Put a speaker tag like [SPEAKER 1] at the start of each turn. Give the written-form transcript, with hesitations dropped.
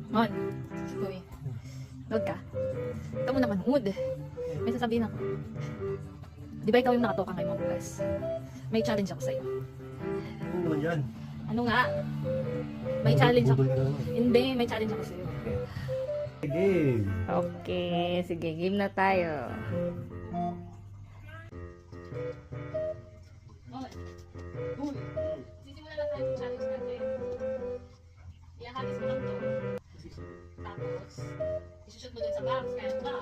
[SPEAKER 1] Mon, uy. Load ka. Ikaw mo naman, mood. May sasabihin ako. Di ba ikaw yung nakatoka kay Mom Plus? May challenge ako sa'yo.
[SPEAKER 2] Ano naman yan?
[SPEAKER 1] Ano nga? May challenge ako.
[SPEAKER 2] Budol ka naman.
[SPEAKER 1] Hindi, may challenge ako sa'yo.
[SPEAKER 2] Game.
[SPEAKER 3] Okay, sige, game na tayo.
[SPEAKER 1] Mon, sisimulan na tayo yung challenge natin. Iakalis mo lang to. Tapos, isushoot mo dun sa box. Kaya ba?